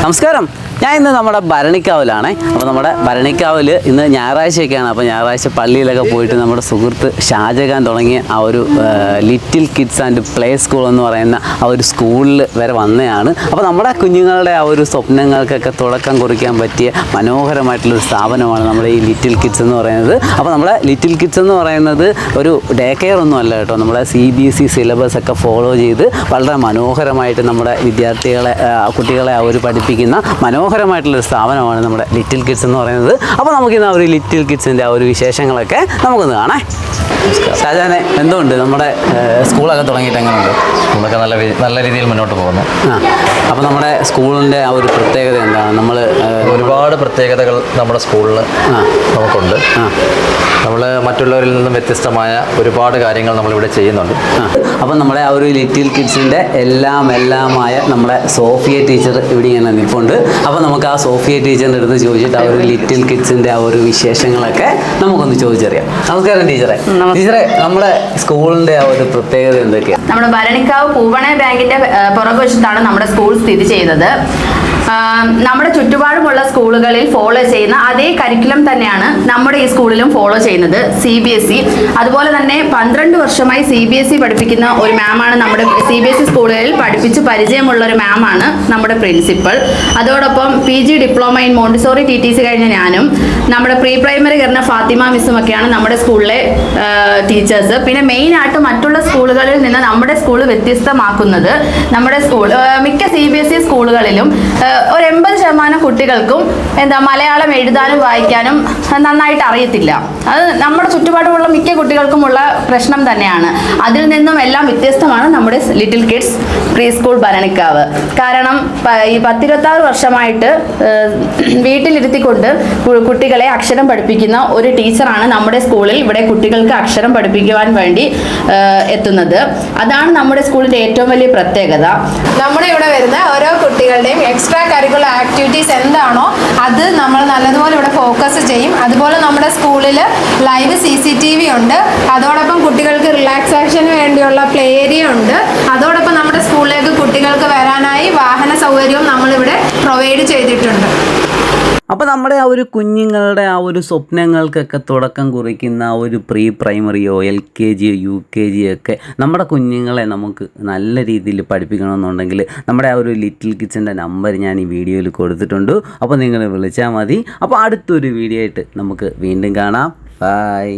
നമസ്കാരം. ഞാൻ ഇന്ന് നമ്മുടെ ഭരണിക്കാവിലാണ്. അപ്പോൾ നമ്മുടെ ഭരണിക്കാവിൽ ഇന്ന് ഞായറാഴ്ചയൊക്കെയാണ്. അപ്പോൾ ഞായറാഴ്ച പള്ളിയിലൊക്കെ പോയിട്ട് നമ്മുടെ സുഹൃത്ത് ഷാജഹാൻ തുടങ്ങിയ ആ ഒരു little kids and play school എന്ന് പറയുന്ന ആ ഒരു സ്കൂളിൽ വരെ വന്നതാണ്. അപ്പോൾ നമ്മുടെ കുഞ്ഞുങ്ങളുടെ ആ ഒരു സ്വപ്നങ്ങൾക്കൊക്കെ തുടക്കം കുറിക്കാൻ പറ്റിയ മനോഹരമായിട്ടുള്ളൊരു സ്ഥാപനമാണ് നമ്മുടെ ഈ ലിറ്റിൽ കിഡ്സ് എന്ന് പറയുന്നത്. അപ്പോൾ നമ്മുടെ ലിറ്റിൽ കിഡ്സ് എന്ന് പറയുന്നത് ഒരു ഡേ കെയർ ഒന്നും അല്ല കേട്ടോ. നമ്മുടെ CBSE സിലബസ് ഒക്കെ ഫോളോ ചെയ്ത് വളരെ മനോഹരമായിട്ട് നമ്മുടെ കുട്ടികളെ അവർ പഠിപ്പിക്കുന്ന മനോഹരമായിട്ടുള്ളൊരു സ്ഥാപനമാണ് നമ്മുടെ ലിറ്റിൽ കിഡ്സ് എന്ന് പറയുന്നത്. അപ്പോൾ നമുക്കിന്ന് ആ ഒരു ലിറ്റിൽ കിഡ്സിൻ്റെ ആ ഒരു വിശേഷങ്ങളൊക്കെ നമുക്കൊന്ന് കാണാം. ഷാജാനെ, എന്തുകൊണ്ട് നമ്മുടെ സ്കൂളൊക്കെ തുടങ്ങിയിട്ട് എങ്ങനെയുണ്ട്? സ്കൂളൊക്കെ നല്ല രീതിയിൽ മുന്നോട്ട് പോകുന്നു. അപ്പോൾ നമ്മുടെ സ്കൂളിൻ്റെ ആ ഒരു പ്രത്യേകത എന്താണ്? നമ്മൾ ഒരുപാട് പ്രത്യേകതകൾ നമ്മുടെ സ്കൂളിൽ നമുക്കുണ്ട്. നമ്മൾ മറ്റുള്ളവരിൽ നിന്നും വ്യത്യസ്തമായ ഒരുപാട് കാര്യങ്ങൾ നമ്മളിവിടെ ചെയ്യുന്നുണ്ട്. അപ്പം നമ്മുടെ ആ ഒരു ലിറ്റിൽ കിഡ്സിൻ്റെ എല്ലാമായ നമ്മുടെ സോഫിയ ടീച്ചർ ഇവിടെ ഇങ്ങനെ നിൽപ്പുണ്ട്. അപ്പോൾ നമുക്ക് ആ സോഫിയ ടീച്ചറിൻ്റെ അടുത്ത് ചോദിച്ചിട്ട് ആ ഒരു ലിറ്റിൽ കിഡ്സിൻ്റെ ആ ഒരു വിശേഷങ്ങളൊക്കെ നമുക്കൊന്ന് ചോദിച്ചറിയാം. നമസ്കാരം ടീച്ചറെ. ടീച്ചറെ, നമ്മുടെ സ്കൂളിൻ്റെ ആ ഒരു പ്രത്യേകത എന്തൊക്കെയാണ്? നമ്മുടെ ഭരണിക്കാവ് പൂവണ ബാങ്കിന്റെ പുറകുവശത്താണ് നമ്മുടെ സ്കൂൾ സ്ഥിതി ചെയ്യുന്നത്. നമ്മുടെ ചുറ്റുപാടുമുള്ള സ്കൂളുകളിൽ ഫോളോ ചെയ്യുന്ന അതേ കരിക്കുലം തന്നെയാണ് നമ്മുടെ ഈ സ്കൂളിലും ഫോളോ ചെയ്യുന്നത്. CBSE അതുപോലെ തന്നെ 12 വർഷമായി CBSE പഠിപ്പിക്കുന്ന ഒരു മാമാണ് നമ്മുടെ CBSE സ്കൂളുകളിൽ പഠിപ്പിച്ച് പരിചയമുള്ള ഒരു മാമാണ് നമ്മുടെ പ്രിൻസിപ്പൽ. അതോടൊപ്പം PG diploma in Montessori TTC കഴിഞ്ഞ ഞാനും നമ്മുടെ പ്രീ പ്രൈമറി കയറുന്ന ഫാത്തിമ മിസ്സും ഒക്കെയാണ് നമ്മുടെ സ്കൂളിലെ ടീച്ചേഴ്സ്. പിന്നെ മെയിനായിട്ട് മറ്റുള്ള സ്കൂളുകളിൽ നിന്ന് നമ്മുടെ സ്കൂൾ വ്യത്യസ്തമാക്കുന്നത് നമ്മുടെ സ്കൂൾ മിക്ക CBSE സ്കൂളുകളിലും ഒരു 80% കുട്ടികൾക്കും മലയാളം എഴുതാനും വായിക്കാനും നന്നായിട്ട് അറിയത്തില്ല. അത് നമ്മുടെ ചുറ്റുപാടുമുള്ള മിക്ക കുട്ടികൾക്കുമുള്ള പ്രശ്നം തന്നെയാണ്. അതിൽ നിന്നും എല്ലാം വ്യത്യസ്തമാണ് നമ്മുടെ little kids pre school Bharanikkavu. കാരണം ഈ 10-26 വർഷമായിട്ട് വീട്ടിലിരുത്തിക്കൊണ്ട് കുട്ടികളെ അക്ഷരം പഠിപ്പിക്കുന്ന ഒരു ടീച്ചറാണ് നമ്മുടെ സ്കൂളിൽ ഇവിടെ കുട്ടികൾക്ക് അക്ഷരം പഠിപ്പിക്കുവാൻ വേണ്ടി എത്തുന്നത്. അതാണ് നമ്മുടെ സ്കൂളിൻ്റെ ഏറ്റവും വലിയ പ്രത്യേകത. നമ്മുടെ ഇവിടെ വരുന്ന ഓരോ കുട്ടികളുടെയും എക്സ്ട്രാ കരിക്കുലർ ആക്ടിവിറ്റീസ് എന്താണോ അത് നമ്മൾ നല്ലതുപോലെ ഇവിടെ ഫോക്കസ് ചെയ്യും. അതുപോലെ നമ്മുടെ സ്കൂളിൽ ലൈവ് CCTV ഉണ്ട്. അതോടൊപ്പം കുട്ടികൾക്ക് റിലാക്സേഷന് വേണ്ടിയുള്ള പ്ലേ ഏരിയ ഉണ്ട്. അതോടൊപ്പം നമ്മുടെ സ്കൂളിലേക്ക് കുട്ടികൾക്ക് വരാനായി വാഹന സൗകര്യവും നമ്മളിവിടെ പ്രൊവൈഡ് ചെയ്തിട്ടുണ്ട്. അപ്പോൾ നമ്മുടെ ആ ഒരു കുഞ്ഞുങ്ങളുടെ ആ ഒരു സ്വപ്നങ്ങൾക്കൊക്കെ തുടക്കം കുറിക്കുന്ന ആ ഒരു പ്രീ പ്രൈമറിയോ LKG UKG ഒക്കെ നമ്മുടെ കുഞ്ഞുങ്ങളെ നമുക്ക് നല്ല രീതിയിൽ പഠിപ്പിക്കണമെന്നുണ്ടെങ്കിൽ നമ്മുടെ ആ ഒരു ലിറ്റിൽ കിഡ്സിൻ്റെ നമ്പർ ഞാൻ ഈ വീഡിയോയിൽ കൊടുത്തിട്ടുണ്ട്. അപ്പോൾ നിങ്ങൾ വിളിച്ചാൽ മതി. അപ്പോൾ അടുത്തൊരു വീഡിയോ ആയിട്ട് നമുക്ക് വീണ്ടും കാണാം. ബൈ.